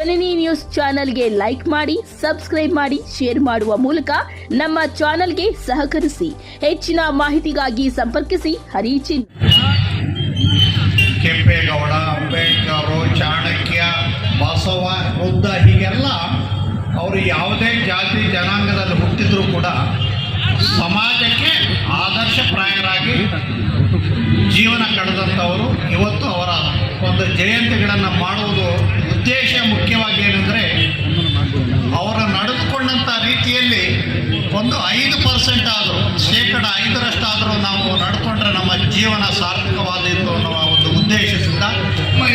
ಜನನಿ news ಚಾನೆಲ್ಗೆ like ಮಾಡಿ, subscribe ಮಾಡಿ, ಶೇರ್ ಮಾಡುವ ಮೂಲಕ ನಮ್ಮ ಚಾನೆಲ್ಗೆ ಸಹಕರಿಸಿ. ಹೆಚ್ಚಿನ ಮಾಹಿತಿಗಾಗಿ ಸಂಪರ್ಕಿಸಿ ಹರಿಚಿನ್. ಕೆಂಪೇಗೌಡ, ಅಂಬೇಡ್ಕರ್, ಚಾಣಕ್ಯ, ಬಸವ, ಬುದ್ಧ ಹೀಗೆಲ್ಲ ಅವರು ಯಾವುದೇ ಜಾತಿ ಜನಾಂಗದಲ್ಲಿ ಹುಟ್ಟಿದ್ರು ಕೂಡ ಸಮಾಜಕ್ಕೆ ಆದರ್ಶಪ್ರಾಯರಾಗಿ ಜೀವನ ಕಳೆದಂಥವರು. ಇವತ್ತು ಅವರ ಒಂದು ಜಯಂತಿಗಳನ್ನು ಮಾಡುವುದು ಉದ್ದೇಶ ಮುಖ್ಯವಾಗಿ ಏನೆಂದರೆ ಅವರ ನಡೆದುಕೊಂಡಂಥ ರೀತಿಯಲ್ಲಿ ಒಂದು 5% ಆದರೂ, 5% ನಾವು ನಡ್ಕೊಂಡ್ರೆ ನಮ್ಮ ಜೀವನ ಸಾರ್ಥಕವಾದಿತ್ತು ಅನ್ನುವ ಒಂದು ಉದ್ದೇಶದಿಂದ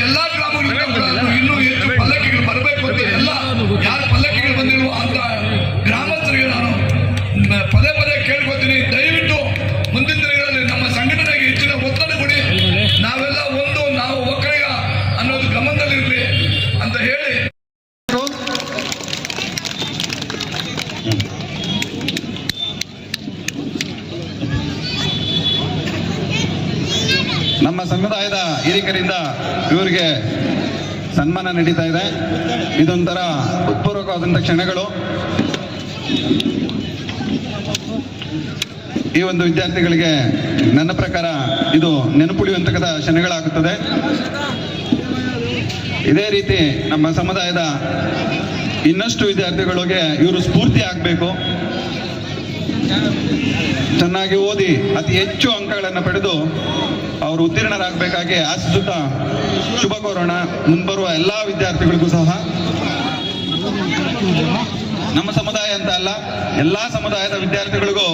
ಎಲ್ಲ ಗ್ರಾಮಗಳಿಂದ ಇನ್ನೂ ಹೆಚ್ಚು ಪಲ್ಲಕ್ಕಿಗಳು ಬರಬೇಕು ಅಂತ ಎಲ್ಲ ಯಾರು ಪಲ್ಲಕ್ಕಿಗಳು ಬಂದಿರುವ ಅಂತ ಗ್ರಾಮಸ್ಥರಿಗೆ ನಾನು ಪದೇ ಪದೇ ಕೇಳ್ಕೊತೀನಿ. ದಯವಿಟ್ಟು ಮುಂದಿನ ದಿನಗಳಲ್ಲಿ ನಮ್ಮ ಸಂಘಟನೆಗೆ ಹೆಚ್ಚಿನ ಒತ್ತಡ ಕೊಡಿ. ನಾವೆಲ್ಲ ಒಂದು, ನಾವು ಒಕ್ಕಲಿಗ ಅನ್ನೋದು ಗಮನದಲ್ಲಿರಲಿ ಅಂತ ಹೇಳಿ ನಮ್ಮ ಸಮುದಾಯದ ಹಿರಿಕರಿಂದ ಇವರಿಗೆ ಸನ್ಮಾನ ನಡೀತಾ ಇದೆ. ಇದೊಂಥರ ಉತ್ಪೂರ್ವಕವಾದಂಥ ಕ್ಷಣಗಳು. ಈ ಒಂದು ವಿದ್ಯಾರ್ಥಿಗಳಿಗೆ ನನ್ನ ಪ್ರಕಾರ ಇದು ನೆನಪುಳಿಯುವಂತಹ ಕ್ಷಣಗಳಾಗುತ್ತದೆ. ಇದೇ ರೀತಿ ನಮ್ಮ ಸಮುದಾಯದ ಇನ್ನಷ್ಟು ವಿದ್ಯಾರ್ಥಿಗಳಿಗೆ ಇವರು ಸ್ಫೂರ್ತಿ ಆಗಬೇಕು. ಚೆನ್ನಾಗಿ ಓದಿ ಅತಿ ಹೆಚ್ಚು ಅಂಕಗಳನ್ನು ಪಡೆದು ಅವರು ಉತ್ತೀರ್ಣರಾಗಬೇಕಾಗಿ ಆಶಿಸುತ್ತಾ ಶುಭ ಕೋರೋಣ. ಮುಂಬರುವ ಎಲ್ಲ ವಿದ್ಯಾರ್ಥಿಗಳಿಗೂ ಸಹ, ನಮ್ಮ ಸಮುದಾಯ ಅಂತ ಅಲ್ಲ, ಎಲ್ಲ ಸಮುದಾಯದ ವಿದ್ಯಾರ್ಥಿಗಳಿಗೂ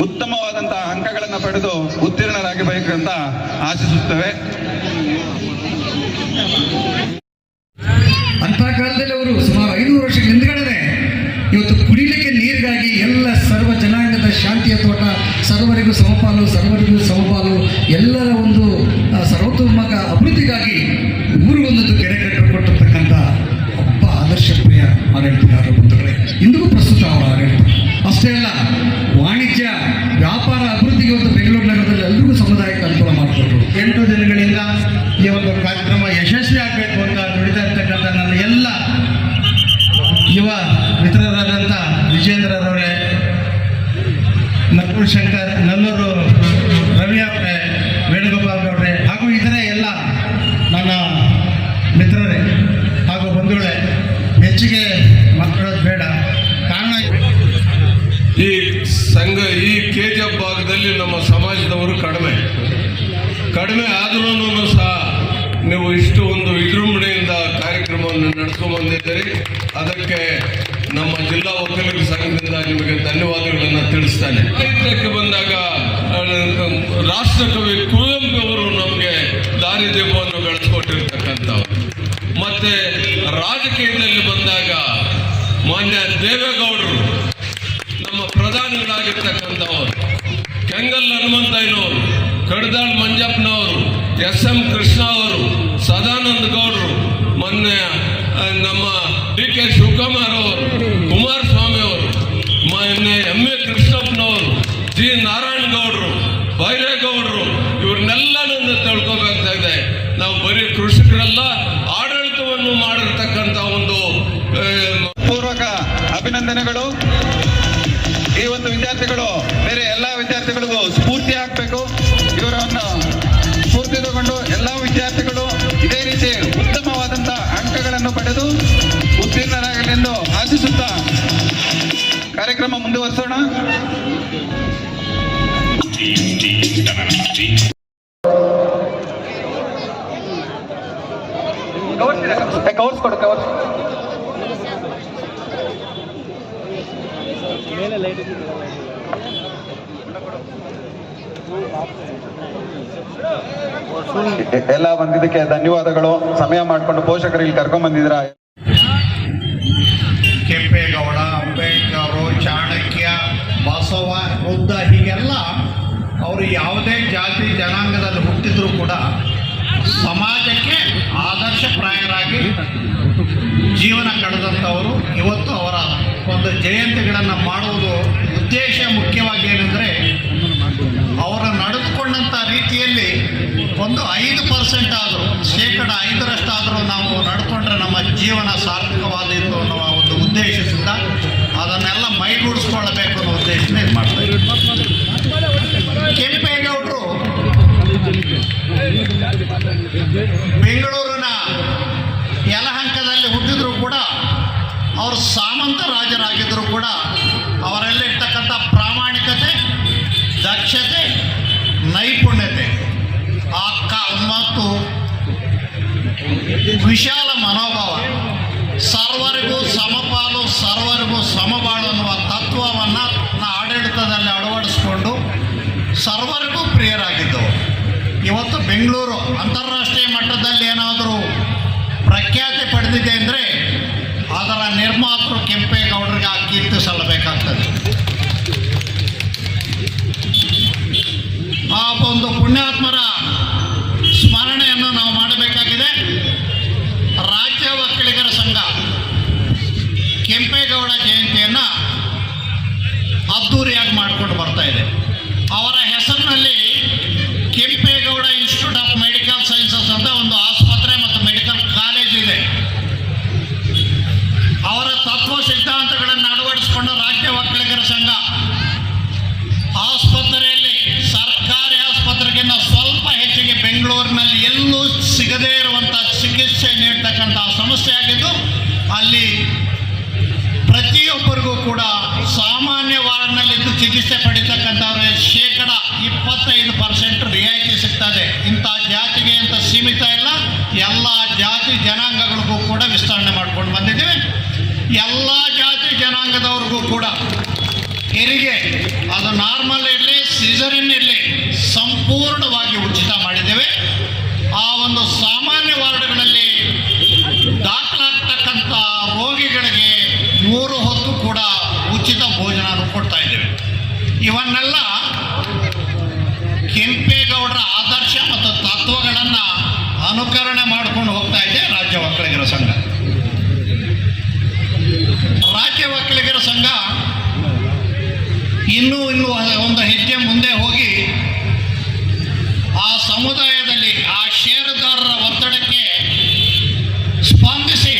ಉತ್ತಮವಾದಂತಹ ಅಂಕಗಳನ್ನು ಪಡೆದು ಉತ್ತೀರ್ಣರಾಗಬೇಕಂತ ಆಶಿಸುತ್ತೇವೆ. ಅಂತ ಕಾಲದಲ್ಲಿ ಅವರು ಸುಮಾರು 500 ವರ್ಷಗಳ ಹಿಂದ್ಗಡೆ ಇವತ್ತು ಕುಡಿಲಿಕ್ಕೆ ನೀರಿಗಾಗಿ ಎಲ್ಲ ಸರ್ವ ಜನಾಂಗದ ಶಾಂತಿಯ ತೋಟ, ಸರ್ವರಿಗೂ ಸಮಪಾಲು, ಸರ್ವರಿಗೂ ಸಮಪಾಲು, ಎಲ್ಲರ ಒಂದು ಸರ್ವತೋಮುಖ ಅಭಿವೃದ್ಧಿಗಾಗಿ ಊರಿಗೊಂದೊಂದು ಕೆರೆ ಕಟ್ಟಿಕೊಟ್ಟಿರ್ತಕ್ಕಂಥ ಒಬ್ಬ ಆದರ್ಶಪ್ರಿಯ ಆಡಳಿತಗಾರ ಬಂಧುಗಳೇ. ಇಂದಿಗೂ ಪ್ರಸ್ತುತ ಅವರ ಆಡಳಿತ ಅಷ್ಟೇ ಅಲ್ಲ, ವಾಣಿಜ್ಯ ವ್ಯಾಪಾರ ಅಭಿವೃದ್ಧಿಗೆ ಒಂದು ಬೆಂಗಳೂರು ನಗರದಲ್ಲಿ ಎಲ್ಲರಿಗೂ ಸಮುದಾಯಕ್ಕೆ ಅನುಕೂಲ ಮಾಡಿಕೊಟ್ರು. 8 ದಿನಗಳಿಂದ ಈ ಒಂದು ಕಾರ್ಯಕ್ರಮ ಯಶಸ್ವಿ ಆಗಬೇಕು ಅಂತ ದುಡಿತಾ ಇರ್ತಕ್ಕಂಥ ನನ್ನ ಎಲ್ಲ ಯುವ ಮಿತ್ರರಾದಂಥ ವಿಜೇಂದ್ರರವರೇ, ನಕ್ಕೂರು ಶಂಕರ್, ನಲ್ಲೂರು ರವಿ ಅವರೇ, ವೇಣುಗೋಪಾಲ್ ಗೌಡ್ರೆ ಹಾಗೂ ಇತರೆ ಎಲ್ಲ ನನ್ನ ಮಿತ್ರರೇ ಹಾಗೂ ಬಂಧುಗಳೇ, ಹೆಚ್ಚಿಗೆ ಮಾತಾಡೋದು ಬೇಡ. ಕಾರಣ ಈ ಸಂಘ ಈ ಕೆಜಿಎಫ್ ಭಾಗದಲ್ಲಿ ನಮ್ಮ ಸಮಾಜದವರು ಕಡಿಮೆ ಆದ್ರೂ ಸಹ ನೀವು ಇಷ್ಟು ಒಂದು ವಿಜೃಂಭಣೆಯಿಂದ ಕಾರ್ಯಕ್ರಮವನ್ನು ನಡೆಸ್ಕೊಂಡು ಬಂದಿದ್ದೀರಿ. ಅದಕ್ಕೆ ನಮ್ಮ ಜಿಲ್ಲಾ ಒಕ್ಕಲಿಗರ ಸಂಘದಿಂದ ನಿಮಗೆ ಧನ್ಯವಾದಗಳನ್ನು ತಿಳಿಸ್ತಾನೆ. ಸಾಹಿತ್ಯಕ್ಕೆ ಬಂದಾಗ ರಾಷ್ಟ್ರಕವಿ ಕುವೆಂಪು ಅವರು ನಮಗೆ ದಾರಿದೀಪವನ್ನು ಬೆಳೆಸ್ಕೊಟ್ಟಿರ್ತಕ್ಕಂಥವ್ರು. ಮತ್ತೆ ರಾಜಕೀಯದಲ್ಲಿ ಬಂದಾಗ ಮಾನ್ಯ ದೇವೇಗೌಡರು ನಮ್ಮ ಪ್ರಧಾನಿಗಳಾಗಿರ್ತಕ್ಕಂಥವರು, ಕೆಂಗಲ್ ಹನುಮಂತಯ್ಯನವರು, ಕಡದಾಳ್ ಮಂಜಪ್ಪನವರು, SM ಕೃಷ್ಣ ಅವರು, ಸದಾನಂದ ಗೌಡರು, ಮೊನ್ನೆ ನಮ್ಮ DK ಶಿವಕುಮಾರ್ ಅವರು, ಕುಮಾರಸ್ವಾಮಿ ಅವರು, ಮೊನ್ನೆ MA ಕೃಷ್ಣಪ್ಪನವರು, G ನಾರಾಯಣ ಗೌಡರು, ಬೈರೇಗೌಡರು, ಇವ್ರನ್ನೆಲ್ಲನೂ ತಿಳ್ಕೊಬೇಕಾಗಿದೆ. ನಾವು ಬರೀ ಕೃಷಿಕರೆಲ್ಲ ಆಡಳಿತವನ್ನು ಮಾಡಿರ್ತಕ್ಕಂಥ ಒಂದು ಪೂರ್ವಕ ಅಭಿನಂದನೆಗಳು. ಈ ಒಂದು ವಿದ್ಯಾರ್ಥಿಗಳು ಬೇರೆ ಎಲ್ಲ ವಿದ್ಯಾರ್ಥಿಗಳಿಗೂ ಸ್ಫೂರ್ತಿ ಆಗಬೇಕು. ಇವರನ್ನು ಸ್ಫೂರ್ತಿ ತಗೊಂಡು ಎಲ್ಲ ವಿದ್ಯಾರ್ಥಿಗಳು ಇದೇ ರೀತಿ ಉತ್ತಮವಾದಂತಹ ಅಂಕಗಳನ್ನು ಪಡೆದು ಉತ್ತೀರ್ಣರಾಗಲೆಂದು ಆಶಿಸುತ್ತಾ ಕಾರ್ಯಕ್ರಮ ಮುಂದುವರಿಸೋಣ. ಎಲ್ಲ ಬಂದಿದ್ದಕ್ಕೆ ಧನ್ಯವಾದಗಳು. ಸಮಯ ಮಾಡಿಕೊಂಡು ಪೋಷಕರು ಇಲ್ಲಿ ಕರ್ಕೊಂಡ್ ಬಂದಿದ್ದೀರಾ. ಕೆಂಪೇಗೌಡ, ಅಂಬೇಡ್ಕರ್, ಚಾಣಕ್ಯ, ಬಸವ, ಬುದ್ಧ ಹೀಗೆಲ್ಲ ಅವರು ಯಾವುದೇ ಜಾತಿ ಜನಾಂಗದಲ್ಲಿ ಹುಟ್ಟಿದ್ರು ಕೂಡ ಸಮಾಜಕ್ಕೆ ಆದರ್ಶಪ್ರಾಯರಾಗಿ ಜೀವನ ಕಳೆದಂಥವರು. ಇವತ್ತು ಅವರ ಒಂದು ಜಯಂತಿಗಳನ್ನು ಮಾಡುವುದು ಉದ್ದೇಶ ಮುಖ್ಯವಾಗಿ ಏನೆಂದರೆ ಅವರ ನಡೆದುಕೊಂಡಂಥ ರೀತಿಯಲ್ಲಿ ಒಂದು 5% ಆದರೂ, 5% ನಾವು ನಡ್ಕೊಂಡ್ರೆ ನಮ್ಮ ಜೀವನ ಸಾರ್ಥಕವಾದೀತು ಅನ್ನೋ ಒಂದು ಉದ್ದೇಶದಿಂದ ಅದನ್ನೆಲ್ಲ ಮೈಗೂಡಿಸ್ಕೊಳ್ಬೇಕು ಅನ್ನೋ ಉದ್ದೇಶದಿಂದ ಇದು ಮಾಡ್ತಾ ಇದ್ದೀವಿ. ಕೆಂಪೇಗೌಡರು ಬೆಂಗಳೂರಿನ ಯಲಹಂಕದಲ್ಲಿ ಹುಟ್ಟಿದ್ರು ಕೂಡ ಅವರು ಸಾಮಂತ ರಾಜರಾಗಿದ್ದರೂ ಕೂಡ ಅವರಲ್ಲಿರ್ತಕ್ಕಂಥ ಪ್ರಾಮಾಣಿಕತೆ, ದಕ್ಷತೆ, ನೈಪುಣ್ಯತೆ ಮತ್ತು ವಿಶಾಲ ಮನೋಭಾವ, ಸರ್ವರಿಗೂ ಸಮಪಾಲು ಸರ್ವರಿಗೂ ಸಮಬಾಳು ಅನ್ನುವ ತತ್ವವನ್ನು ಆಡಳಿತದಲ್ಲಿ ಅಳವಡಿಸಿಕೊಂಡು ಸರ್ವರಿಗೂ ಪ್ರಿಯರಾಗಿದ್ದವು. ಇವತ್ತು ಬೆಂಗಳೂರು ಅಂತಾರಾಷ್ಟ್ರೀಯ ಮಟ್ಟದಲ್ಲಿ ಏನಾದರೂ ಪ್ರಖ್ಯಾತಿ ಪಡೆದಿದೆ ಅಂದರೆ ಅದರ ನಿರ್ಮಾತೃ ಕೆಂಪೇಗೌಡರಿಗೆ ಆ ಕೀರ್ತಿ ಸಲ್ಲಬೇಕಾಗ್ತದೆ. ಆ ಒಂದು ಪುಣ್ಯಾತ್ಮರ ಸ್ಮರಣೆಯನ್ನು ನಾವು ಮಾಡಬೇಕಾಗಿದೆ. ರಾಜ್ಯ ಒಕ್ಕಲಿಗರ ಸಂಘ ಕೆಂಪೇಗೌಡ ಜಯಂತಿಯನ್ನು ಅದ್ಧೂರಿಯಾಗಿ ಮಾಡಿಕೊಂಡು ಬರ್ತಾ ಇದೆ. ಅವರ ಹೆಸರಿನಲ್ಲಿ Kempegowda institute of medical sciences ಅಂತ ಒಂದು ಆಸ್ಪತ್ರೆ ಮತ್ತು ಮೆಡಿಕಲ್ ಕಾಲೇಜ್ ಇದೆ. ಅವರ ತತ್ವ ಸಿದ್ಧಾಂತಗಳನ್ನು ಅಳವಡಿಸಿಕೊಂಡು ರಾಜ್ಯ ಒಕ್ಕಲಿಗರ ಸಂಘ ಆಸ್ಪತ್ರೆಯಲ್ಲಿ ಸರ್ಕಾರಿ ಆಸ್ಪತ್ರೆಗಿಂತ ಸ್ವಲ್ಪ ಹೆಚ್ಚಿಗೆ ಬೆಂಗಳೂರಿನಲ್ಲಿ ಎಲ್ಲೂ ಸಿಗದೇ ಇರುವಂಥ ಚಿಕಿತ್ಸೆ ನೀಡ್ತಕ್ಕಂಥ ಸಮಸ್ಯೆ ಆಗಿದ್ದು, ಅಲ್ಲಿ ಪ್ರತಿಯೊಬ್ಬರಿಗೂ ಕೂಡ ಸಾಮಾನ್ಯ ವಾರ್ಡ್ನಲ್ಲಿದ್ದು ಚಿಕಿತ್ಸೆ ಪಡಿತಕ್ಕಂಥವ್ರಿಗೆ 25% ರಿಯಾಯಿತಿ ಸಿಗ್ತದೆ. ಇಂಥ ಜಾತಿಗೆ ಅಂತ ಸೀಮಿತ ಇಲ್ಲ, ಎಲ್ಲ ಜಾತಿ ಜನಾಂಗಗಳಿಗೂ ಕೂಡ ವಿಸ್ತರಣೆ ಮಾಡ್ಕೊಂಡು ಬಂದಿದ್ದೀವಿ. ಎಲ್ಲ ಜಾತಿ ಜನಾಂಗದವ್ರಿಗೂ ಕೂಡ ಹೆರಿಗೆ, ಅದು ನಾರ್ಮಲ್ ಇರಲಿ ಸಿಸರಿನ್ ಇರಲಿ, ಸಂಪೂರ್ಣವಾಗಿ ಉಚಿತ ಮಾಡಿದ್ದೇವೆ. ಆ ಒಂದು ಸಾಮಾನ್ಯ ವಾರ್ಡ್ಗಳಲ್ಲಿ ದಾಖಲಾಗ್ತಕ್ಕಂಥ ರೋಗಿಗಳಿಗೆ 3 ಹೊತ್ತು ಕೂಡ ಉಚಿತ ಭೋಜನ ಕೊಡ್ತಾ ಇದ್ದೇವೆ. ಇವನ್ನೆಲ್ಲ ಕೆಂಪೇಗೌಡರ ಆದರ್ಶ ಮತ್ತು ತತ್ವಗಳನ್ನು ಅನುಕರಣೆ ಮಾಡಿಕೊಂಡು ಹೋಗ್ತಾ ಇದೆ ರಾಜ್ಯ ಒಕ್ಕಲಿಗರ ಸಂಘ. ರಾಜ್ಯ ಒಕ್ಕಲಿಗರ ಸಂಘ ಇನ್ನೂ ಒಂದು ಹೆಜ್ಜೆ ಮುಂದೆ ಹೋಗಿ ಆ ಸಮುದಾಯದಲ್ಲಿ ಆ ಷೇರುದಾರರ ಒತ್ತಡಕ್ಕೆ ಸ್ಪಂದಿಸಿ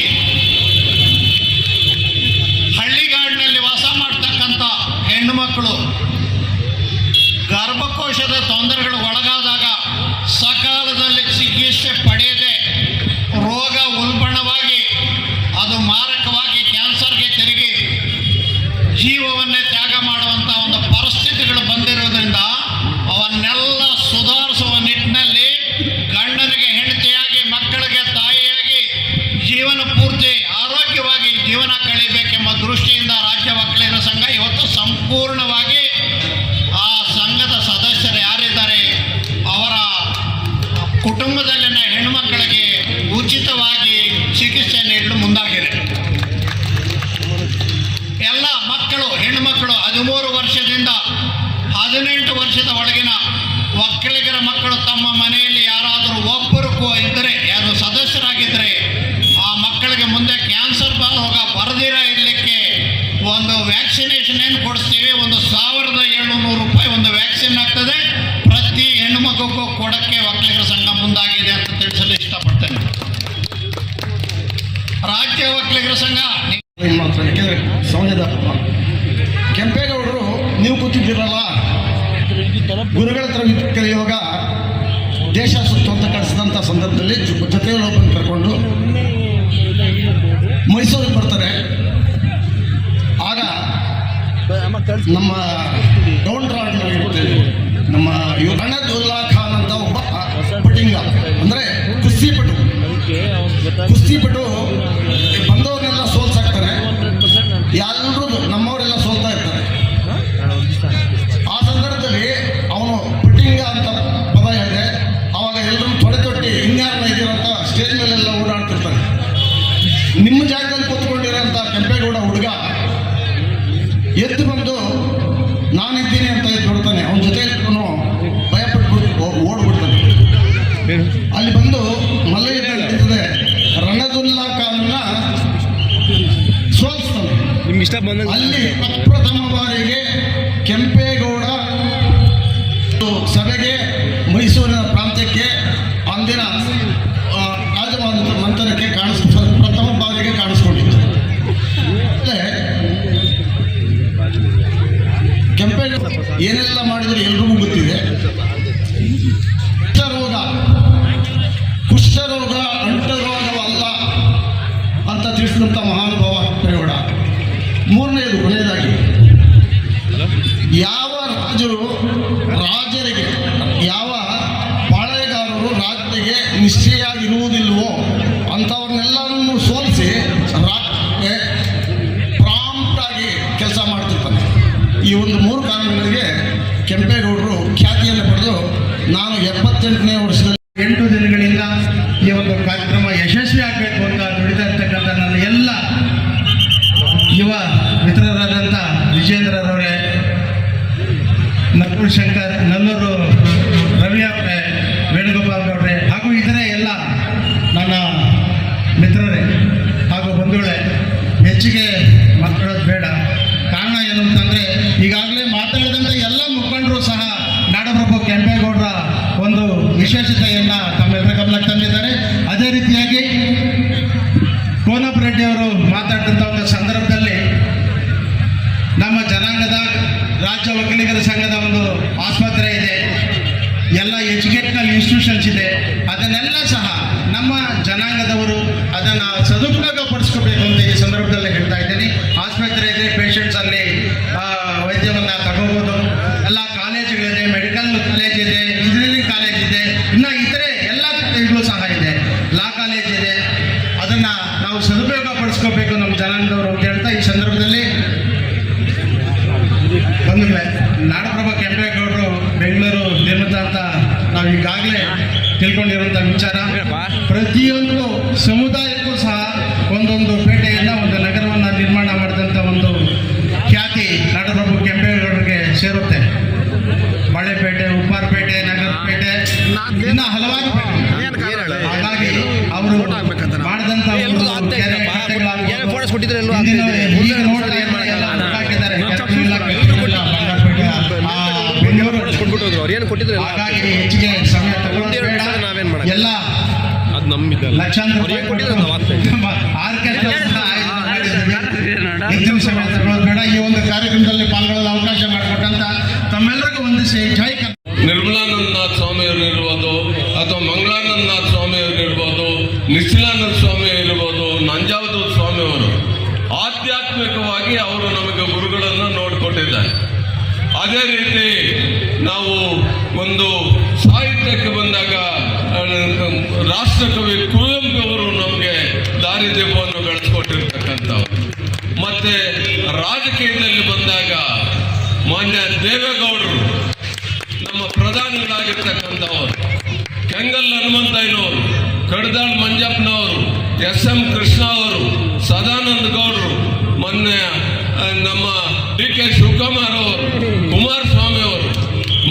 ಹಳ್ಳಿಗಾಡಿನಲ್ಲಿ ವಾಸ ಮಾಡ್ತಕ್ಕಂಥ ಹೆಣ್ಣು ಮಕ್ಕಳು ಗರ್ಭಕೋಶದ ತೊಂದರೆಗಳು ಒಳಗಾದಾಗ ಸಕಾಲದಲ್ಲಿ ಚಿಕಿತ್ಸೆ ಪಡೆಯದೆ ರೋಗ ಉಲ್ಬಣವಾಗಿ ಅದು ಮಾರಕವಾಗಿ ಕ್ಯಾನ್ಸರ್ಗೆ ತಿರುಗಿ ಜೀವವನ್ನೇ ತ್ಯಾಗ ಮಾಡುವಂಥ ಒಂದು ಪರಿಸ್ಥಿತಿಗಳು ಬಂದಿರೋದ್ರಿಂದ ಅವನ್ನೆಲ್ಲ ಸುಧಾರಿಸುವ ನಿಟ್ಟಿನಲ್ಲಿ ಗಂಡನಿಗೆ ಹೆಂಡತಿಯಾಗಿ ಮಕ್ಕಳಿಗೆ ತಾಯಿಯಾಗಿ ಜೀವನ ಪೂರ್ತಿ ಆರೋಗ್ಯವಾಗಿ ಜೀವನ ಕಳೀಬೇಕೆಂಬ ದೃಷ್ಟಿಯಿಂದ ರಾಜ್ಯ ಒಕ್ಕಲಿಗರ ಸಂಘ ಇವತ್ತು ಸಂಪೂರ್ಣವಾಗಿ ಆ ಸಂಘದ ಸದಸ್ಯರು ಯಾರಿದ್ದಾರೆ ಅವರ ಕುಟುಂಬದಲ್ಲಿನ ಹೆಣ್ಣುಮಕ್ಕಳಿಗೆ ಉಚಿತವಾಗಿ ಚಿಕಿತ್ಸೆ ನೀಡಲು ಮುಂದಾಗಿದೆ. ಎಲ್ಲ ಮಕ್ಕಳು, ಹೆಣ್ಣುಮಕ್ಕಳು 13 ವರ್ಷದಿಂದ 18 ವರ್ಷದ ಒಳಗಿನ ಒಕ್ಕಲಿಗರ ಮಕ್ಕಳು ತಮ್ಮ ಮನೆಯಲ್ಲಿ ಯಾರಾದರೂ ಒಬ್ಬರು ಇದ್ದರೆ, ಯಾರು ಸದಸ್ಯರಾಗಿದ್ದರೆ, ಆ ಮಕ್ಕಳಿಗೆ ಮುಂದೆ ಕ್ಯಾನ್ಸರ್ ರೋಗ ಬರದಿರ ಇರಲಿಕ್ಕೆ ಒಂದು ವ್ಯಾಕ್ಸಿನೇಷನ್ ಏನು ಕೊಡಿಸ್ತೀವಿ, 1,700 ರೂಪಾಯಿ ಒಂದು ವ್ಯಾಕ್ಸಿನ್ ಆಗ್ತದೆ. ಪ್ರತಿ ಹೆಣ್ಣು ಮಗುಗೂ ಕೊಡಕ್ಕೆ ಒಕ್ಕಲಿಗರ ಸಂಘ ಮುಂದಾಗಿದೆ ಅಂತ ತಿಳಿಸಲು ಇಷ್ಟಪಡ್ತೇನೆ. ರಾಜ್ಯ ಒಕ್ಕಲಿಗರ ಸಂಘ ಸಮಾಜದ ಕೆಂಪೇಗೌಡರು ನೀವು ಕೂತಿದ್ದೀರಲ್ಲ, ಗುರುಗಳ ಹತ್ರ ಕಲಿಯುವಾಗ ದೇಶ ಸುತ್ತು ಅಂತ ಕಳಿಸಿದಂಥ ಸಂದರ್ಭದಲ್ಲಿ ಜೊತೆಯಲ್ಲಿ ಒಬ್ಬನ್ನು ಕರ್ಕೊಂಡು ಮೈಸೂರಿಗೆ ಬರ್ತಾರೆ. ಆಗ ನಮ್ಮ ಗೌಂಡ್ರಾಡ್ನಲ್ಲಿ ನಮ್ಮ ರಣದುಲ್ಲಾ ಖಾನ್ ಅಂತ ಒಬ್ಬ ಪಟಿಂಗ, ಅಂದರೆ ಕುಸ್ತಿಪಟು ಬಂದವರೆಲ್ಲ ಸೋಲ್ಸಾಕ್ತಾರೆ, ಎಲ್ಲರೂ ನಮ್ಮವರೆಲ್ಲ ಸೋಲ್ತಾ ಇರ್ತಾರೆ. ಆ ಸಂದರ್ಭದಲ್ಲಿ ಅವನು ಪಟಿಂಗ ಅಂತ ಪದ ಹೇಳಿದೆ. ಅವಾಗ ಎಲ್ಲರೂ ತೊಟ್ಟಿ ಹಿಂಗಾರನ ಇದ್ದೀರಂತ ಸ್ಟೇಜ್ ಮೇಲೆಲ್ಲ ಓಡಾಡ್ತಿರ್ತಾರೆ. ನಿಮ್ಮ ಜಾಗದಲ್ಲಿ ಕೂತ್ಕೊಂಡಿರೋಂಥ ಕೆಂಪೇಗೌಡ ಹುಡುಗ ಎದ್ದು ಬಂದು ನಾನಿದ್ದೀನಿ ಅಂತ ಎದ್ದು ಬಿಡ್ತಾನೆ. ಅವನ ಜೊತೆ ಭಯಪಟ್ಬಿಟ್ಟು ಓಡ್ಬಿಡ್ತಾನೆ. ಅಲ್ಲಿ ಬಂದು ಮಲ್ಲಯ್ಯ ನಡೀತದೆ, ರಣದುಲ್ಲಾ ಖಾನ್ನ ಸೋಲಿಸ್ತಾನೆ. ಅಲ್ಲಿ ಪ್ರಪ್ರಥಮ ಬಾರಿಗೆ ಕೆಂಪೇಗೌಡ ಸಭೆಗೆ ಮೈಸೂರಿನ ಪ್ರಾಂತ್ಯಕ್ಕೆ ಅಂದಿನ ನಡೆಸಿದಂಥ ಮಹಾನುಭಾವ ಕೆಂಪೇಗೌಡ. ಮೂರನೆಯದು ಕೊನೆಯದಾಗಿ, ಯಾವ ರಾಜರಿಗೆ ಯಾವ ಪಾಳೆಗಾರರು ರಾಜ್ಯಕ್ಕೆ ನಿಷ್ಠೆಯಾಗಿರುವುದಿಲ್ವೋ ಅಂಥವ್ರನ್ನೆಲ್ಲರನ್ನು ಸೋಲಿಸಿ ರಾಜ್ಯಕ್ಕೆ ಪ್ರಾಂಪ್ಟಾಗಿ ಕೆಲಸ ಮಾಡ್ತಿರ್ತಾನೆ. ಈ ಒಂದು 3 ಕಾರಣಗಳಿಗೆ ಕೆಂಪೇಗೌಡರು ಖ್ಯಾತಿಯನ್ನು ಪಡೆದು, ನಾನು 78ನೇ ವರ್ಷದಲ್ಲಿ 8 ದಿನಗಳಿಂದ ಈ ಒಂದು ಕಾರ್ಯಕ್ರಮ ಯಶಸ್ವಿ ಆಗಬೇಕು ಅಂತ ದುಡಿತಾ ಇರ್ತಕ್ಕಂಥ ನನ್ನ ಎಲ್ಲ ಯುವ ಮಿತ್ರರಾದಂಥ ವಿಜೇಂದ್ರರವರೇ, ನಕುಲ್ ಶಂಕರ್, ನಲ್ಲೂರು ರವಿ ಅವರೇ, ವೇಣುಗೋಪಾಲ್ ಗೌಡ್ರೆ ಹಾಗೂ ಇತರೆ ಎಲ್ಲ ನನ್ನ ಮಿತ್ರರೇ ಹಾಗೂ ಬಂಧುಗಳೇ, ಹೆಚ್ಚಿಗೆ ಮಾತಾಡೋದು ಬೇಡ. ಕಾರಣ ಏನು ಅಂತಂದರೆ, ಈಗಾಗಲೇ ಮಾತಾಡಿದಂಥ ಎಲ್ಲ ಮುಖಂಡರು ಸಹ ನಾಡಪ್ರಭು ಕೆಂಪೇಗೌಡರ ಒಂದು ವಿಶೇಷತೆಯನ್ನು ತಮ್ಮೆಲ್ಲರ ಗಮನಕ್ಕೆ ತಂದಿದ್ದಾರೆ. ಅದೇ ರೀತಿಯಾಗಿ ಕೋನಪ್ಪ ರೆಡ್ಡಿ ಅವರು ಮಾತಾಡಿದಂಥ ಒಂದು ಸಂದರ್ಭದಲ್ಲಿ ನಮ್ಮ ಜನಾಂಗದ ರಾಜ್ಯ ಒಕ್ಕಲಿಗರ ಸಂಘದ ಒಂದು ಆಸ್ಪತ್ರೆ ಇದೆ, ಎಲ್ಲ ಎಜುಕೇಷನಲ್ ಇನ್ಸ್ಟಿಟ್ಯೂಷನ್ಸ್ ಇದೆ. ಅದನ್ನೆಲ್ಲ ಸಹ ನಮ್ಮ ಜನಾಂಗದವರು ಅದನ್ನು ಸದುಪಯೋಗ ಪಡಿಸ್ಕೋಬೇಕು ಅಂತ ಈ ಸಂದರ್ಭದಲ್ಲಿ ಹೇಳ್ತಾ ಇದ್ದೀನಿ. ಆಸ್ಪತ್ರೆ ಇದೆ, ಪೇಷಂಟ್ಸ್ ಅಲ್ಲಿ ವೈದ್ಯವನ್ನು ತಗೋಬೋದು. ಎಲ್ಲ ಕಾಲೇಜುಗಳಿದೆ, ಮೆಡಿಕಲ್ ಕಾಲೇಜ್ ಇದೆ, ಇಂಜಿನಿಯರಿಂಗ್ ಕಾಲೇಜ್ ಇದೆ, ಇನ್ನು ಇತರೆ ಎಲ್ಲ ಕಾಲೇಜುಗಳು ಸಹ ಇದೆ, ಲಾ ಕಾಲೇಜ್ ಇದೆ. ಅದನ್ನು ನಾವು ಸದುಪಯೋಗ ಪಡಿಸ್ಕೋಬೇಕು ನಮ್ಮ ಜನಾಂಗದವರು ಅಂತ ಹೇಳ್ತಾ ಈ ಸಂದರ್ಭದಲ್ಲಿ ಬಂಧುಗಳೇ, ನಾಡಪ್ರಭು ಕೆಂಪೇಗೌಡರು ಬೆಂಗಳೂರು ನಿರ್ಮಿತ ಅಂತ ನಾವು ಈಗಾಗಲೇ ತಿಳ್ಕೊಂಡಿರುವಂಥ ವಿಚಾರ. ಪ್ರತಿಯೊಂದು ಸಮುದಾಯಕ್ಕೂ ಸಹ ಒಂದೊಂದು ಪೇಟೆಯಿಂದ ಒಂದು ನಗರವನ್ನು ನಿರ್ಮಾಣ ಮಾಡಿದಂಥ ಒಂದು ಖ್ಯಾತಿ ನಾಡಪ್ರಭು ಕೆಂಪೇಗೌಡರಿಗೆ ಸೇರುತ್ತೆ. ಬಾಳೆಪೇಟೆ, ಉಪ್ಪಾರಪೇಟೆ, ನಗರಪೇಟೆ, ಇನ್ನು ಹಲವಾರು ಪೇಟೆ. ಹಾಗಾಗಿ ಅವರು ಮಾಡಿದಂಥ ಒಂದು ಕೆರೆ ಕಟ್ಟೆಗಳಾಗಿರ್ಬೋದು, ಈಗ ನೋಡ್ತಾ ಎಲ್ಲ ಹಾಕಿದ್ದಾರೆ. ಹಾಗಾಗಿ ಹೆಚ್ಚಿಗೆ ಸಮಯ ತಗೊಳ್ಳೋದು ಎಲ್ಲ ಲಕ್ಷಾಂತರ ಹೆಚ್ಚಿನ ಸಮಯ ತಗೊಳ್ಳೋದು ಬೇಡ. ಈ ಒಂದು ಕಾರ್ಯಕ್ರಮದಲ್ಲಿ ಪಾಲ್ಗೊಳ್ಳಲು ಅವಕಾಶ ಮಾಡಿಕೊಟ್ಟಂತ ತಮ್ಮೆಲ್ಲರಿಗೂ ವಂದಿಸಿ ಜೈ ನಿರ್ಮಲಾನಂದನಾಥ್ ಸ್ವಾಮಿಯವರು ಇರ್ಬೋದು, ಅಥವಾ ಮಂಗಳಾನಂದನಾಥ್ ಸ್ವಾಮಿಯವರು ಇರ್ಬೋದು, ನಿಶ್ಚಲಾನಂದ ಸ್ವಾಮಿ ಇರ್ಬೋದು, ನಂಜಾವಧೂತ ಸ್ವಾಮಿಯವರು ಆಧ್ಯಾತ್ಮಿಕವಾಗಿ ಅವರು ನಮಗೆ ಗುರುಗಳನ್ನು ನೋಡಿಕೊಟ್ಟಿದ್ದಾರೆ. ಅದೇ ರೀತಿ ನಾವು ಒಂದು ಸಾಹಿತ್ಯಕ್ಕೆ ಬಂದಾಗ ರಾಷ್ಟ್ರಕವಿ ಕುವೆಂಪು ಅವರು ನಮಗೆ ದಾರಿದೀಪವನ್ನು ಬೆಳೆಸ್ಕೊಟ್ಟಿರ್ತಕ್ಕಂಥವ್ರು. ಮತ್ತೆ ರಾಜಕೀಯದಲ್ಲಿ ಬಂದಾಗ ಮಾನ್ಯ ದೇವೇಗೌಡರು ನಮ್ಮ ಪ್ರಧಾನಿಗಳಾಗಿರ್ತಕ್ಕಂಥವರು, ಕೆಂಗಲ್ ಹನುಮಂತಯ್ಯನವರು, ಕಡದಾಳ್ ಮಂಜಪ್ಪನವರು, SM ಕೃಷ್ಣ ಅವರು, ಸದಾನಂದ ಗೌಡರು, ಮೊನ್ನೆ ನಮ್ಮ DK ಶಿವಕುಮಾರ್ ಅವರು, ಕುಮಾರಸ್ವಾಮಿ ಅವರು,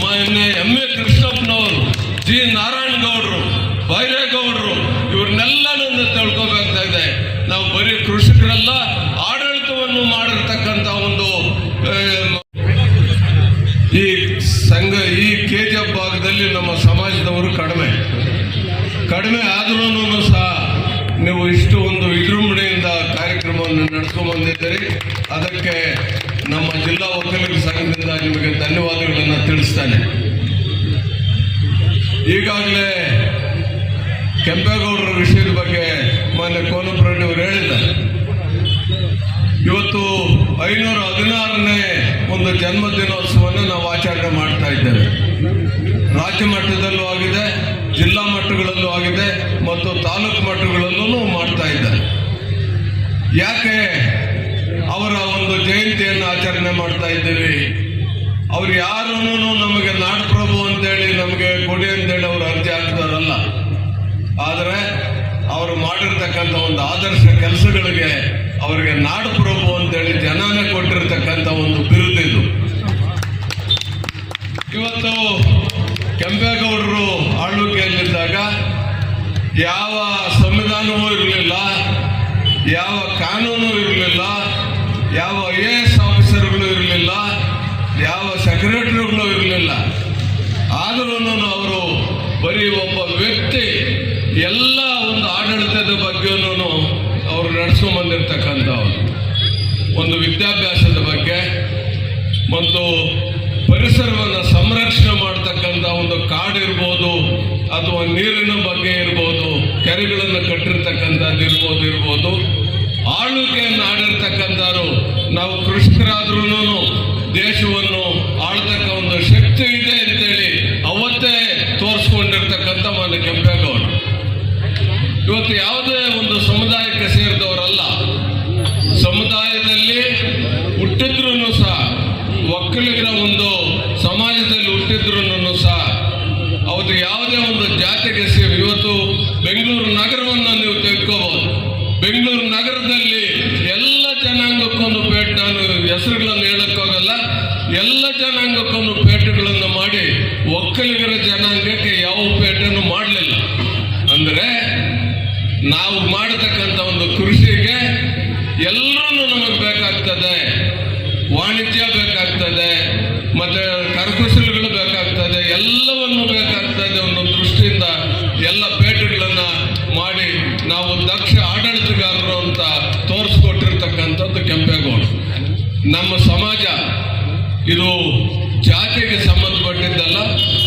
ಮೊನ್ನೆ MA ಕೃಷ್ಣಪ್ಪನವರು, G ನಾರಾಯಣ ಗೌಡರು, ಬೈರೇಗೌಡರು, ಇವ್ರನ್ನೆಲ್ಲನೂ ತಿಳ್ಕೊಬೇಕಾಗಿದೆ. ನಾವು ಬರೀ ಕೃಷಿಕರೆಲ್ಲ ಆಡಳಿತವನ್ನು ಮಾಡಿರ್ತಕ್ಕಂಥ ಒಂದು ಈ ಸಂಘ, ಈ KGF ಭಾಗದಲ್ಲಿ ನಮ್ಮ ಸಮಾಜದವರು ಕಡಿಮೆ ಆದ್ರೂ ಸಹ ನೀವು ಇಷ್ಟು ಒಂದು ವಿಜೃಂಭಣೆಯಿಂದ ಕಾರ್ಯಕ್ರಮವನ್ನು ನಡೆಸ್ಕೊಂಡು ಬಂದಿದ್ದೀರಿ. ಅದಕ್ಕೆ ನಮ್ಮ ಜಿಲ್ಲಾ ಒಕ್ಕಲಿಗರ ಸಂಘದಿಂದ ನಿಮಗೆ ಧನ್ಯವಾದಗಳನ್ನು ತಿಳಿಸ್ತಾನೆ. ಈಗಾಗಲೇ ಕೆಂಪೇಗೌಡರ ವಿಷಯದ ಬಗ್ಗೆ ಮಾನ್ಯ ಕೋನಪ್ಪ ರೆಡ್ಡಿ ಅವರು ಹೇಳಿದ್ದಾರೆ. ಇವತ್ತು 516ನೇ ಒಂದು ಜನ್ಮ ದಿನೋತ್ಸವವನ್ನು ನಾವು ಆಚರಣೆ ಮಾಡ್ತಾ ಇದ್ದೇವೆ. ರಾಜ್ಯ ಮಟ್ಟದಲ್ಲೂ ಆಗಿದೆ, ಜಿಲ್ಲಾ ಮಟ್ಟಗಳಲ್ಲೂ ಆಗಿದೆ ಮತ್ತು ತಾಲೂಕು ಮಟ್ಟಗಳಲ್ಲೂ ಮಾಡ್ತಾ ಇದ್ದಾರೆ. ಯಾಕೆ ಅವರ ಒಂದು ಜಯಂತಿಯನ್ನು ಆಚರಣೆ ಮಾಡ್ತಾ ಇದ್ದೀವಿ? ಅವ್ರು ಯಾರೂ ನಮಗೆ ನಾಡಪ್ರಭು ಅಂತೇಳಿ ನಮಗೆ ಕೊಡಿ ಅಂತೇಳಿ ಅವರು ಅರ್ಜಿ ಹಾಕ್ತಾರಲ್ಲ. ಆದರೆ ಅವರು ಮಾಡಿರ್ತಕ್ಕಂಥ ಒಂದು ಆದರ್ಶ ಕೆಲಸಗಳಿಗೆ ಅವರಿಗೆ ನಾಡಪ್ರಭು ಅಂತೇಳಿ ಜನಾನೇ ಕೊಟ್ಟಿರ್ತಕ್ಕಂಥ ಒಂದು ಬಿರುದಿದು. ಇವತ್ತು ಕೆಂಪೇಗೌಡರು ಆಳ್ವಿಕೆಯಲ್ಲಿದ್ದಾಗ ಯಾವ ಸಂವಿಧಾನವೂ ಇರಲಿಲ್ಲ, ಯಾವ ಕಾನೂನು ಇರಲಿಲ್ಲ, ಯಾವ IAS ಆಫೀಸರ್ಗಳು ಇರಲಿಲ್ಲ, ಯಾವ ಸೆಕ್ರೆಟರಿಗಳು ಇರಲಿಲ್ಲ. ಆದರೂ ಅವರು ಬರೀ ಒಬ್ಬ ವ್ಯಕ್ತಿ ಎಲ್ಲ ಒಂದು ಆಡಳಿತದ ಬಗ್ಗೆನೂ ಅವರು ನಡೆಸ್ಕೊಂಡು ಬಂದಿರತಕ್ಕಂಥವ್ರು. ಒಂದು ವಿದ್ಯಾಭ್ಯಾಸದ ಬಗ್ಗೆ ಮತ್ತು ಪರಿಸರವನ್ನು ಸಂರಕ್ಷಣೆ ಮಾಡ್ತಕ್ಕಂಥ ಒಂದು ಕಾಡಿರ್ಬೋದು, ಅಥವಾ ನೀರಿನ ಬಗ್ಗೆ ಇರ್ಬೋದು, ಕೆರೆಗಳನ್ನು ಕಟ್ಟಿರ್ತಕ್ಕಂಥದ್ದು ಇರ್ಬೋದು ಆಳ್ವಿಕೆಯನ್ನು ಆಡಿರ್ತಕ್ಕಂಥವ್ರು. ನಾವು ಕೃಷಿಕರಾದ್ರೂ ದೇಶವನ್ನು ಆಳ್ತಕ್ಕ ಒಂದು ಶಕ್ತಿ ಇದೆ ಅಂತೇಳಿ ಅವತ್ತೇ ತೋರಿಸ್ಕೊಂಡಿರ್ತಕ್ಕಂಥ ಮಾನ್ಯ ಕೆಂಪೇಗೌಡ. ಇವತ್ತು ಯಾವುದೇ ಒಂದು ಸಮುದಾಯಕ್ಕೆ ಸೇರಿದವರಲ್ಲ, ಸಮುದಾಯದಲ್ಲಿ ಹುಟ್ಟಿದ್ರೂ ಸಹ, ಒಕ್ಕಲಿಗರ ಒಂದು ಸಮಾಜದಲ್ಲಿ ಹುಟ್ಟಿದ್ರೂ ಸಹ ಅವ್ರು ಯಾವುದೇ ಒಂದು ಜಾತಿಗೆ ಸೇರಿ ಇವತ್ತು ಬೆಂಗಳೂರು ನಗರವನ್ನು ನೀವು ತೆಗೆದುಕೋಬಹುದು. ಬೆಂಗಳೂರು ನಗರದಲ್ಲಿ ಎಲ್ಲ ಜನಾಂಗಕ್ಕೊಂದು ಪೇಟೆ, ನಾನು ಹೆಸರುಗಳನ್ನು ಹೇಳಕ್ಕೋಗಲ್ಲ, ಎಲ್ಲ ಜನಾಂಗಕ್ಕೊಂದು ಪೇಟೆಗಳನ್ನು ಮಾಡಿ ಒಕ್ಕಲಿಗರ ಜನಾಂಗಕ್ಕೆ ಯಾವ ಪೇಟೆಯನ್ನು ಮಾಡಲಿಲ್ಲ. ಅಂದರೆ ನಾವು ಮಾಡತಕ್ಕಂಥ ಒಂದು ಕೃಷಿಗೆ ಎಲ್ಲರೂ ನಮಗೆ ಬೇಕಾಗ್ತದೆ, ವಾಣಿಜ್ಯ ಬೇಕಾಗ್ತದೆ, ಮತ್ತೆ ಕರಕುಶಲಗಳು ಬೇಕಾಗ್ತದೆ, ಎಲ್ಲವನ್ನು ಬೇಕಾಗ್ತದೆ. ಒಂದು ದೃಷ್ಟಿಯಿಂದ ಎಲ್ಲ ಪೇಟೆಗಳನ್ನು ಮಾಡಿ ನಾವು ದಕ್ಷ ಆಡಳಿತಗಾರರು ಅಂತ ತೋರಿಸ್ಕೊಟ್ಟಿರ್ತಕ್ಕಂಥದ್ದು ಕೆಂಪೇಗೌಡ. ನಮ್ಮ ಸಮಾಜ ಇದು ಜಾತಿಗೆ ಸಂಬಂಧಪಟ್ಟಿದ್ದಲ್ಲ,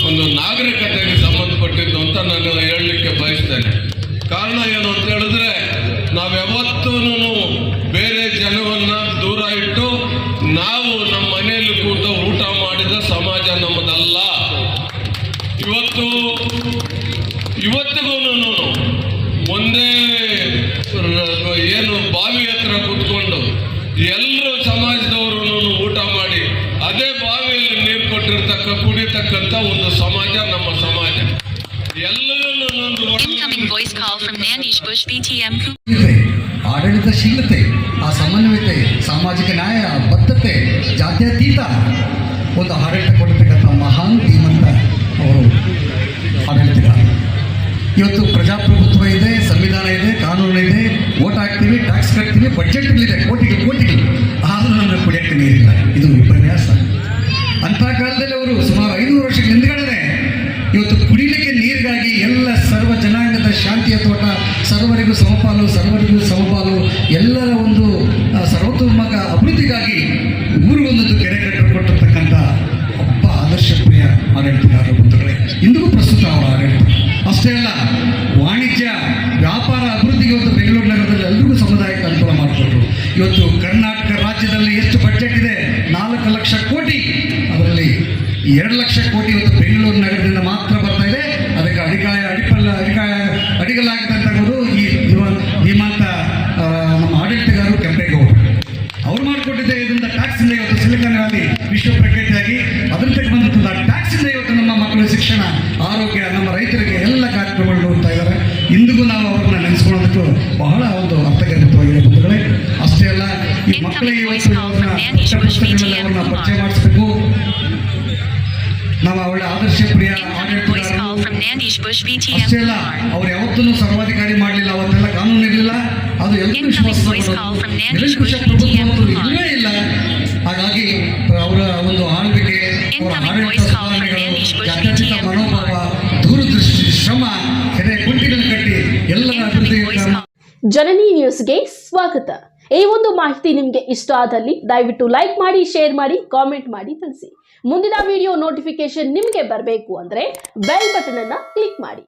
ಒಂದು ನಾಗರಿಕತೆಗೆ ಸಂಬಂಧಪಟ್ಟಿದ್ದು ಅಂತ ನಾನು ಹೇಳಲಿಕ್ಕೆ ಬಯಸ್ತೇನೆ. ಕಾರಣ ಏನು ಅಂತ ಹೇಳಿದ್ರೆ, ನಾವ್ಯಾವತ್ತೂ ಬೇರೆ ಜನವನ್ನ ದೂರ ಇಟ್ಟು ನಾವು ನಮ್ಮ ಮನೆಯಲ್ಲಿ ಕೂತು ಊಟ ಮಾಡಿದ ಸಮಾಜ ನಮ್ಮದಲ್ಲ. ಇವತ್ತಿಗೂ ಒಂದೇ ಏನು ಬಾವಿ ಹತ್ರ ಕೂತ್ಕೊಂಡು ಎಲ್ಲರೂ ಸಮಾಜದವರು ಊಟ ಮಾಡಿ ಅದೇ ಬಾವಿಯಲ್ಲಿ ನೀರು ಕುಡಿತಕ್ಕಂಥ ಒಂದು ಸಮಾಜ ನಮ್ಮ ಸಮಾಜ. Incoming voice call from Nandish Bush BTM. ಆಡಳಿತಶೀಲತೆ, ಆ ಸಮನ್ವಯತೆ, ಸಾಮಾಜಿಕ ನ್ಯಾಯ, ಬದ್ಧತೆ, ಜಾತ್ಯತೀತ ಒಂದು ಆಡಳಿತ ಕೊಡತಕ್ಕಂಥ ಮಹಾನ್ ಧೀಮಂತ ಅವರು ಆಡಳಿತಗಾರ. ಇವತ್ತು ಪ್ರಜಾಪ್ರಭುತ್ವ ಇದೆ, ಸಂವಿಧಾನ ಇದೆ, ಕಾನೂನು ಇದೆ, ಓಟ್ ಹಾಕ್ತೀವಿ, ಟ್ಯಾಕ್ಸ್ ಕಟ್ತೀವಿ, ಬಡ್ಜೆಟ್ಗಳಿದೆ ಕೋಟಿಗಳು, ಆದರೂ ನಮಗೆ ಕುಡಿಯೋಕ್ಕೆ ನೀರಿಲ್ಲ. ಇದು ವಿಪರ್ಯಾಸ. ಅಂಥ ಕಾಲದಲ್ಲಿ ಅವರು ಸುಮಾರು 500 ವರ್ಷಗಳ ಹಿಂದ್ಗಡೆ ಇವತ್ತು ಕುಡಿಲಿಕ್ಕೆ ನೀರಿಗಾಗಿ ಎಲ್ಲ ಸರ್ವ ಜನಾಂಗದ ಶಾಂತಿಯ ತೋಟ, ಸರ್ವರಿಗೂ ಸಮಪಾಲು, ಎಲ್ಲರ ಒಂದು ಸರ್ವತೋಮುಖ ಅಭಿವೃದ್ಧಿಗಾಗಿ ಊರಿಗೊಂದೊಂದು ಕೆರೆ ಕಟ್ಟಿಕೊಟ್ಟಿರ್ತಕ್ಕಂಥ ಒಬ್ಬ ಆದರ್ಶಪ್ರಿಯ ಆಡಳಿತಗಾರ ಬಂಧುಗಳೇ. ಇಂದಿಗೂ ಪ್ರಸ್ತುತ ಅವರ ಆಡಳಿತ ಅಷ್ಟೇ ಅಲ್ಲ, ವಾಣಿಜ್ಯ ವ್ಯಾಪಾರ ಅಭಿವೃದ್ಧಿಗೆ ಇವತ್ತು ಬೆಂಗಳೂರು ನಗರದಲ್ಲಿ ಎಲ್ರಿಗೂ ಸಮುದಾಯಕ್ಕೆ ಅನುಕೂಲ ಮಾಡಿಕೊಟ್ರು. ಇವತ್ತು ಕರ್ನಾಟಕ ರಾಜ್ಯದಲ್ಲಿ ಎಷ್ಟು ಬಡ್ಜೆಟ್ ಇದೆ? 4 ಲಕ್ಷ ಕೋಟಿ. ಅದರಲ್ಲಿ 2 ಲಕ್ಷ ಕೋಟಿ ಇವತ್ತು ಬೆಂಗಳೂರು ನಗರದಿಂದ ಮಾತ್ರ ಬರ್ತಾ ಇದೆ. ಅದಕ್ಕೆ ಅಡಿಗಲಾಗದಂತವರು ಈ ಧೀಮಂತ ನಮ್ಮ ಆಡಳಿತಗಾರರು ಕೆಂಪೇಗೌಡ. ಅವ್ರು ಮಾಡಿಕೊಟ್ಟಿದ್ದೆ ಇದರಿಂದ ಟ್ಯಾಕ್ಸಿಂದ ಇವತ್ತು ಸಿಲಿಕಾನ್ ವ್ಯಾಲಿ ವಿಶ್ವ ಪ್ರಖ್ಯಾತಿಯಾಗಿ ಅದರಿಂದ ಬಂದಿರ್ತದೆ. ಆ ಟ್ಯಾಕ್ಸಿಂದ ಇವತ್ತು ನಮ್ಮ ಮಕ್ಕಳ ಶಿಕ್ಷಣ, ಆರೋಗ್ಯ, ನಮ್ಮ ರೈತರಿಗೆ ಎಲ್ಲ ಕಾರ್ಯಕ್ರಮಗಳು ನೋಡ್ತಾ ಇದ್ದಾರೆ. ಇಂದಿಗೂ ನಾವು ಅವ್ರನ್ನ ನೆನೆಸ್ಕೊಳ್ಳೋದಕ್ಕೂ ಬಹಳ ಒಂದು ಅರ್ಥಗರ್ಭಿತವಾಗಿದೆ ಬಂಧುಗಳೇ. ಅಷ್ಟೇ ಅಲ್ಲ, ಈ ಮಕ್ಕಳಿಗೆ ಅವ್ರನ್ನ ಪರಿಚಯ ಮಾಡಿಸ್ಬೇಕು. ನಾವು ಅವಳ ಆದರ್ಶಪ್ರಿಯ ಅಷ್ಟೇ ಅಲ್ಲ, ಅವ್ರು ಯಾವತ್ತೂ ಸರ್ವಾಧಿಕಾರಿ ಮಾಡಲಿಲ್ಲ. ಅವತ್ತೆಲ್ಲ ಕಾನೂನು ಇರಲಿಲ್ಲ. ಅದು ಎಲ್ಲರೂ ನಿರಂಕುಶ ಪ್ರಭುತ್ವ ಇಲ್ಲವೇ ಇಲ್ಲ. ಹಾಗಾಗಿ ಅವರ ಒಂದು ಆಳ್ವಿಕೆ, ಅವರ ಆಡಳಿತ ಸುಧಾರಣೆಗಳು, ಜಾತ್ಯತೀತ ಮನೋಭಾವ, ದೂರದೃಷ್ಟಿ, ಶ್ರಮ, ಕೆರೆ ಕುಂಟಿಗಳನ್ನು ಕಟ್ಟಿ ಎಲ್ಲರ ಅಭಿವೃದ್ಧಿ. ಜನನಿ ನ್ಯೂಸ್ಗೆ ಸ್ವಾಗತ. ಈ ಒಂದು ಮಾಹಿತಿ ನಿಮಗೆ ಇಷ್ಟ ಆದಲ್ಲಿ ದಯವಿಟ್ಟು ಲೈಕ್ ಮಾಡಿ, ಶೇರ್ ಮಾಡಿ, ಕಾಮೆಂಟ್ ಮಾಡಿ ತಿಳಿಸಿ. ಮುಂದಿನ ವಿಡಿಯೋ ನೋಟಿಫಿಕೇಶನ್ ನಿಮಗೆ ಬರಬೇಕು ಅಂದ್ರೆ ಬೆಲ್ ಬಟನ್ ಅನ್ನ ಕ್ಲಿಕ್ ಮಾಡಿ.